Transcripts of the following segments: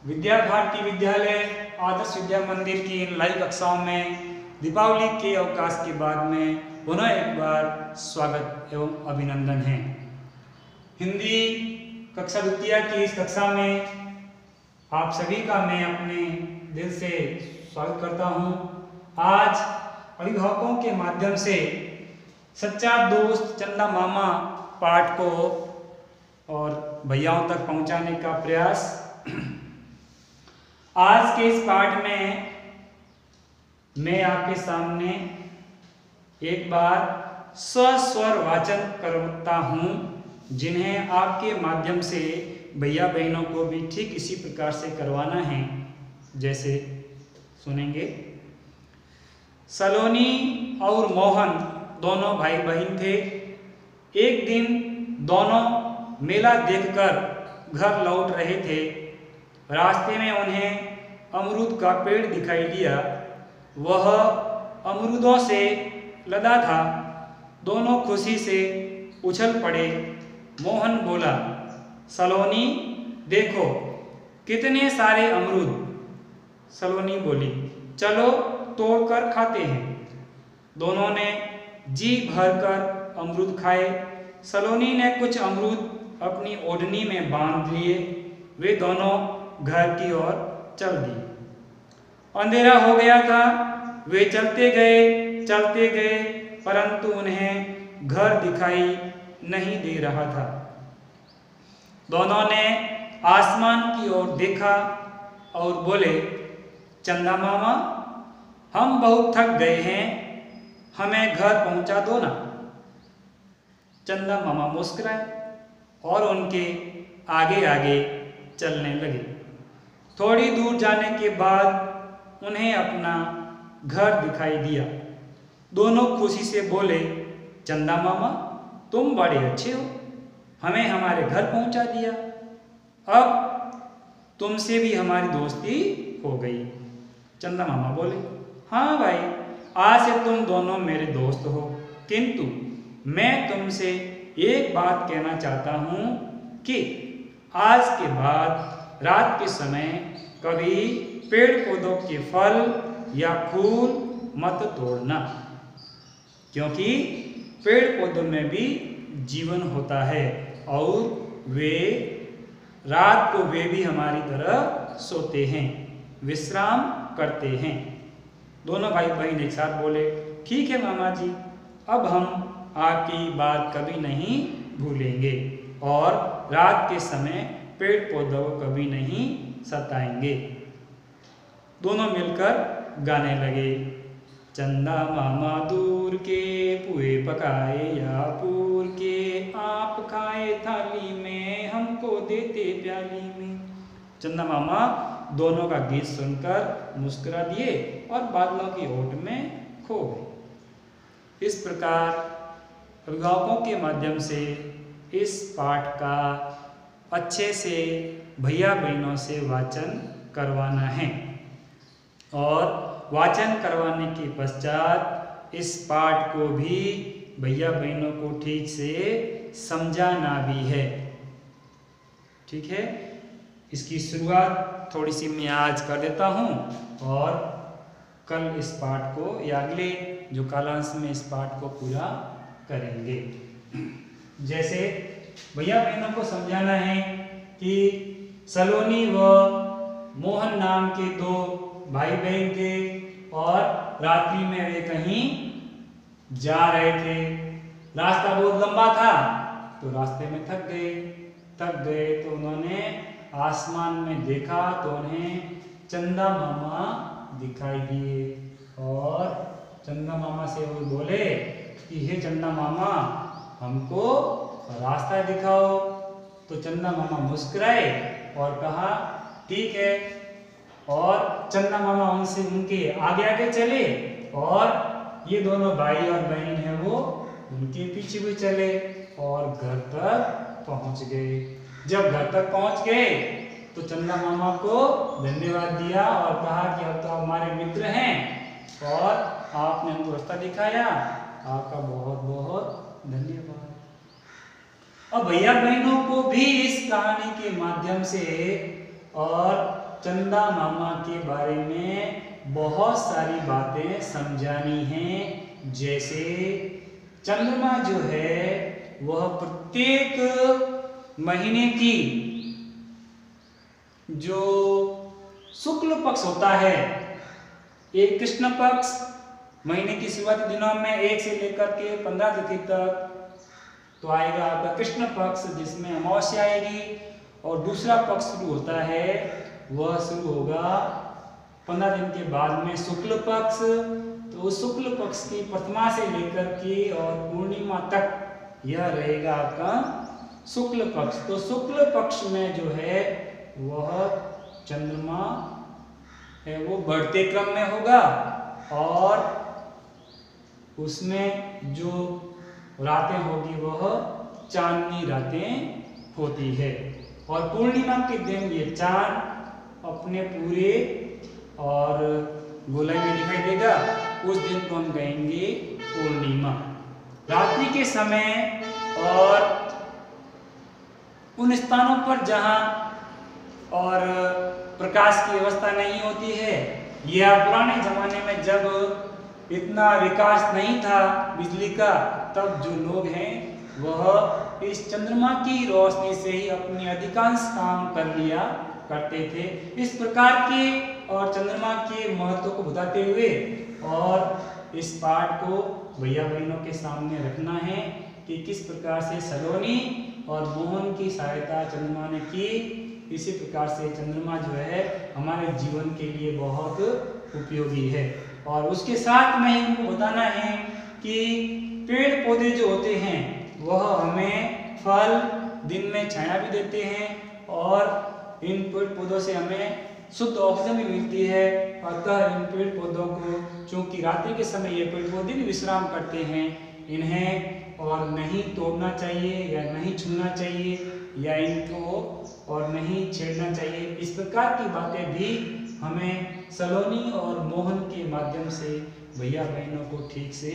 विद्या भारती विद्यालय आदर्श विद्या मंदिर की इन लाइव कक्षाओं में दीपावली के अवकाश के बाद में पुनः एक बार स्वागत एवं अभिनंदन है। हिंदी कक्षा द्वितीय की इस कक्षा में आप सभी का मैं अपने दिल से स्वागत करता हूं। आज अभिभावकों के माध्यम से सच्चा दोस्त चंदा मामा पाठ को और भैयाओं तक पहुंचाने का प्रयास। आज के इस पाठ में मैं आपके सामने एक बार स्वर वाचन करता हूं, जिन्हें आपके माध्यम से भैया बहनों को भी ठीक इसी प्रकार से करवाना है जैसे सुनेंगे। सलोनी और मोहन दोनों भाई बहन थे। एक दिन दोनों मेला देखकर घर लौट रहे थे। रास्ते में उन्हें अमरूद का पेड़ दिखाई दिया। वह अमरूदों से लदा था। दोनों खुशी से उछल पड़े। मोहन बोला, सलोनी देखो कितने सारे अमरूद। सलोनी बोली, चलो तोड़कर खाते हैं। दोनों ने जी भरकर अमरूद खाए। सलोनी ने कुछ अमरूद अपनी ओढ़नी में बांध लिए। वे दोनों घर की ओर चल दिए। अंधेरा हो गया था। वे चलते गए परंतु उन्हें घर दिखाई नहीं दे रहा था। दोनों ने आसमान की ओर देखा और बोले, चंदा मामा हम बहुत थक गए हैं, हमें घर पहुंचा दो ना। चंदा मामा मुस्कुराए और उनके आगे आगे चलने लगे। थोड़ी दूर जाने के बाद उन्हें अपना घर दिखाई दिया। दोनों खुशी से बोले, चंदा मामा तुम बड़े अच्छे हो, हमें हमारे घर पहुंचा दिया। अब तुमसे भी हमारी दोस्ती हो गई। चंदा मामा बोले, हाँ भाई, आज से तुम दोनों मेरे दोस्त हो, किंतु मैं तुमसे एक बात कहना चाहता हूं कि आज के बाद रात के समय कभी पेड़ पौधों के फल या फूल मत तोड़ना, क्योंकि पेड़ पौधों में भी जीवन होता है और वे रात को वे भी हमारी तरह सोते हैं, विश्राम करते हैं। दोनों भाई बहन एक साथ बोले, ठीक है मामा जी, अब हम आपकी बात कभी नहीं भूलेंगे और रात के समय पेड़ पौधों को कभी नहीं सताएंगे। दोनों मिलकर गाने लगे, चंदा मामा दूर के पुए पकाए या पूर के, आप खाए थाली में हमको देते प्याली में। चंदा मामा दोनों का गीत सुनकर मुस्कुरा दिए और बादलों की ओट में खो गए। इस प्रकार अभिभावकों के माध्यम से इस पाठ का अच्छे से भैया बहनों से वाचन करवाना है और वाचन करवाने के पश्चात इस पाठ को भी भैया बहनों को ठीक से समझाना भी है। ठीक है, इसकी शुरुआत थोड़ी सी मैं आज कर देता हूँ और कल इस पाठ को या अगले जो कालांश में इस पाठ को पूरा करेंगे। जैसे भैया बहनों को समझाना है कि सलोनी व मोहन नाम के दो भाई बहन थे और रात्रि में वे कहीं जा रहे थे। रास्ता बहुत लंबा था तो रास्ते में थक गए तो उन्होंने आसमान में देखा तो उन्हें चंदा मामा दिखाई दिए और चंदा मामा से वो बोले कि हे चंदा मामा हमको रास्ता दिखाओ। तो चंदा मामा मुस्कुराए और कहा ठीक है, और चंदा मामा उनके आगे आगे चले और ये दोनों भाई और बहन है वो उनके पीछे भी चले और घर तक पहुंच गए। जब घर तक पहुंच गए तो चंदा मामा को धन्यवाद दिया और कहा कि अब तो हमारे मित्र हैं और आपने हमको रास्ता दिखाया, आपका बहुत बहुत धन्यवाद। अब भैया बहनों को भी इस कहानी के माध्यम से और चंदा मामा के बारे में बहुत सारी बातें समझानी हैं। जैसे चंद्रमा जो है वह प्रत्येक महीने की जो शुक्ल पक्ष होता है, एक कृष्ण पक्ष महीने की शुरुआती दिनों में 1 से लेकर के 15 तिथि तक तो आएगा आपका कृष्ण पक्ष, जिसमें अमावस्या आएगी, और दूसरा पक्ष शुरू होता है वह शुरू होगा 15 दिन के बाद में शुक्ल पक्ष। तो उस शुक्ल पक्ष की प्रथमा से लेकर के और पूर्णिमा तक यह रहेगा आपका शुक्ल पक्ष। तो शुक्ल पक्ष में जो है वह चंद्रमा है वो बढ़ते क्रम में होगा, और उसमें जो रातें होगी वह चांदनी रातें होती है। और पूर्णिमा के दिन ये चांद अपने पूरे और गोलाई में दिखाई देगा, उस दिन को हम कहेंगे पूर्णिमा। रात्रि के समय और उन स्थानों पर जहां और प्रकाश की व्यवस्था नहीं होती है, या पुराने जमाने में जब इतना विकास नहीं था बिजली का, तब जो लोग हैं वह इस चंद्रमा की रोशनी से ही अपने अधिकांश काम कर लिया करते थे। इस प्रकार के और चंद्रमा के महत्व को बताते हुए और इस पाठ को भैया बहनों के सामने रखना है कि किस प्रकार से सलोनी और मोहन की सहायता चंद्रमा ने की। इसी प्रकार से चंद्रमा जो है हमारे जीवन के लिए बहुत उपयोगी है। और उसके साथ में ही उनको बताना है कि पेड़ पौधे जो होते हैं वह हमें फल, दिन में छाया भी देते हैं, और इन पेड़ पौधों से हमें शुद्ध ऑक्सीजन भी मिलती है। अतः इन पेड़ पौधों को, चूंकि रात्रि के समय ये पेड़ पौधे भी विश्राम करते हैं, इन्हें और नहीं तोड़ना चाहिए या नहीं छूना चाहिए या इनको और नहीं छेड़ना चाहिए। इस प्रकार की बातें भी हमें सलोनी और मोहन के माध्यम से भैया बहनों को ठीक से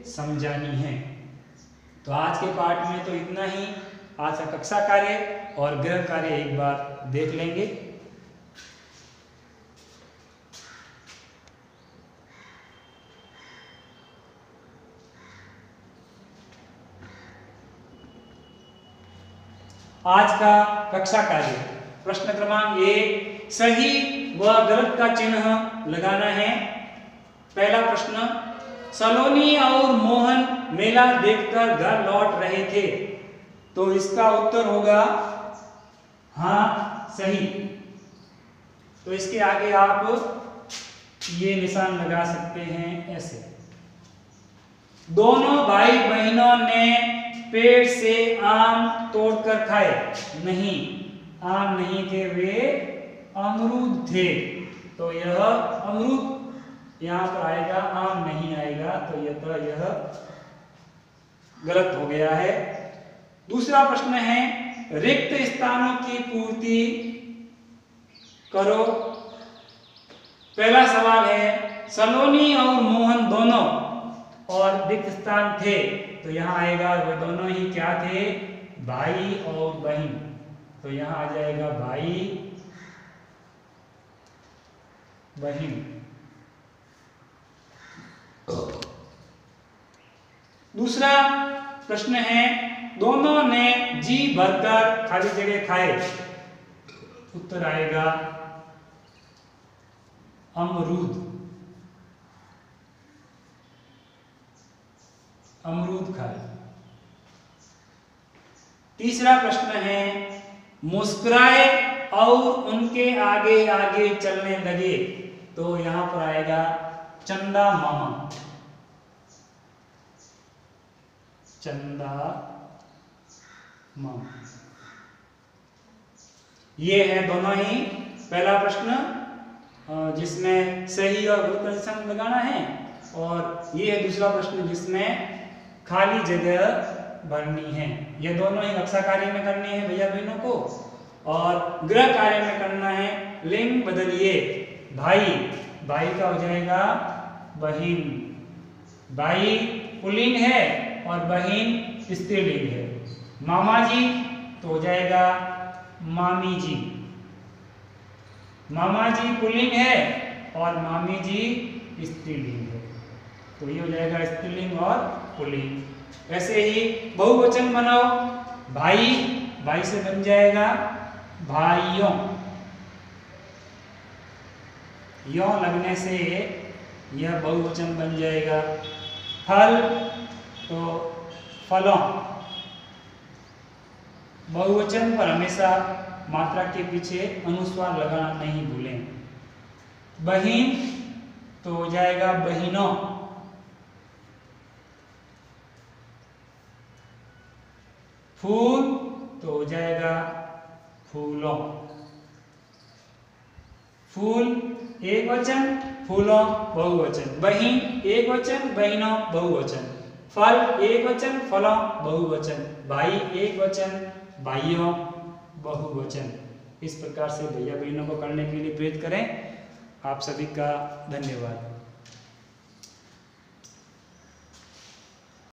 समझानी है। तो आज के पाठ में तो इतना ही। आज का कक्षा कार्य और गृह कार्य एक बार देख लेंगे। आज का कक्षा कार्य प्रश्न क्रमांक 1, सही व गलत का चिन्ह लगाना है। पहला प्रश्न, सलोनी और मोहन मेला देखकर घर लौट रहे थे, तो इसका उत्तर होगा हाँ सही। तो इसके आगे आप ये निशान लगा सकते हैं ऐसे। दोनों भाई बहनों ने पेड़ से आम तोड़कर खाए, नहीं, आम नहीं थे, वे अमरूद थे। तो यह अमरूद यहां पर आएगा, आम नहीं आएगा, तो यह गलत हो गया है। दूसरा प्रश्न है, रिक्त स्थानों की पूर्ति करो। पहला सवाल है, सलोनी और मोहन दोनों और रिक्त स्थान थे, तो यहाँ आएगा वे दोनों ही क्या थे, भाई और बहन। तो यहाँ आ जाएगा भाई बहन। दूसरा प्रश्न है, दोनों ने जी भरकर खाली जगह खाए, उत्तर आएगा अमरूद, अमरूद खाए। तीसरा प्रश्न है, मुस्कुराए और उनके आगे आगे चलने लगे, तो यहां पर आएगा चंदा मामा, चंदा मामा। ये है दोनों ही पहला प्रश्न जिसमें सही और गलत का निशान लगाना है, और ये है दूसरा प्रश्न जिसमें खाली जगह भरनी है। ये दोनों ही कक्षा कार्य में करनी है भैया बहनों को, और गृह कार्य में करना है। लिंग बदलिए, भाई, भाई का हो जाएगा बहिन, भाई पुल्लिंग है और बहिन स्त्रीलिंग है। मामा जी तो हो जाएगा मामी जी, मामा जी पुल्लिंग है और मामी जी स्त्रीलिंग है, तो ये हो जाएगा स्त्रीलिंग और पुल्लिंग। ऐसे ही बहुवचन बनाओ, भाई, भाई से बन जाएगा भाइयों, यों लगने से यह बहुवचन बन जाएगा। फल तो फलों, बहुवचन पर हमेशा मात्रा के पीछे अनुस्वार लगाना नहीं भूलें। बहिन तो हो जाएगा बहिनों, फूल तो हो जाएगा फूलों। फूल एक वचन, फूलों बहुवचन। बहिन एक वचन, बहिनों बहुवचन। फल एक वचन, फलों बहुवचन। भाई एक वचन, भाइयों बहुवचन। इस प्रकार से भैया बहनों को करने के लिए प्रेरित करें। आप सभी का धन्यवाद।